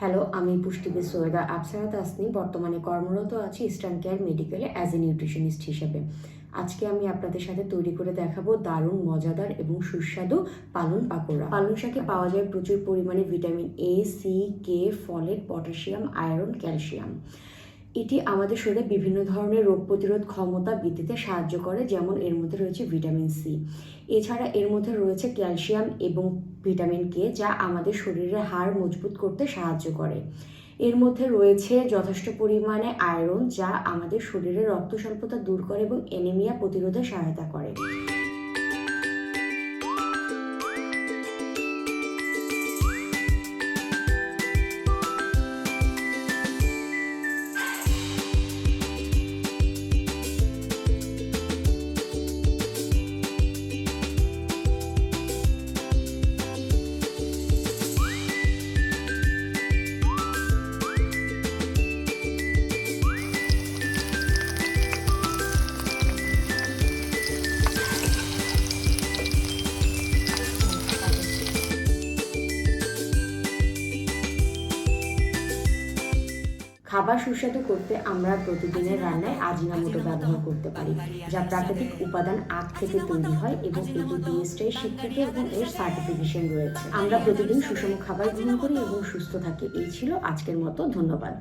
Hello, আমি পুষ্টিবিদ সৈয়দা আফসারা তাসনিম বর্তমানে কর্মরত আছি ইস্টার্ন কেয়ার মেডিকেলে অ্যাজ এ নিউট্রিশনিস্ট হিসেবে। আজকে আমি আপনাদের সাথে তৈরি করে দেখাবো দারুণ মজাদার এবং সুস্বাদু পালং পাকোড়া। পালং শাকে পাওয়া যায় প্রচুর পরিমাণে vitamin A, C, K, folate, potassium, iron, calcium. এটি আমাদের শরীরে বিভিন্ন ধরনের রোগ প্রতিরোধ ক্ষমতা বৃদ্ধিতে সাহায্য করে, যেমন এর মধ্যে রয়েছে ভিটামিন সি। এছাড়া এর মধ্যে রয়েছে ক্যালসিয়াম এবং ভিটামিন কে, যা আমাদের শরীরের হাড় মজবুত করতে সাহায্য করে। এর মধ্যে রয়েছে যথেষ্ট পরিমাণে আয়রন, যা আমাদের শরীরের রক্ত স্বল্পতা দূর করে এবং অ্যানিমিয়া প্রতিরোধে সহায়তা করে। খাবার সুস্বাদু করতে আমরা প্রতিদিনের রান্নায় আজিনামোটো ব্যবহার করতে পারি, যা প্রাকৃতিক উপাদান আখ থেকে তৈরি হয় এবং এটি বিএসটিআই স্বীকৃত এবং এর সার্টিফিকেশন রয়েছে। আমরা প্রতিদিন সুষম খাবার গ্রহণ করি এবং সুস্থ থাকি। এই ছিল আজকের মতো। ধন্যবাদ।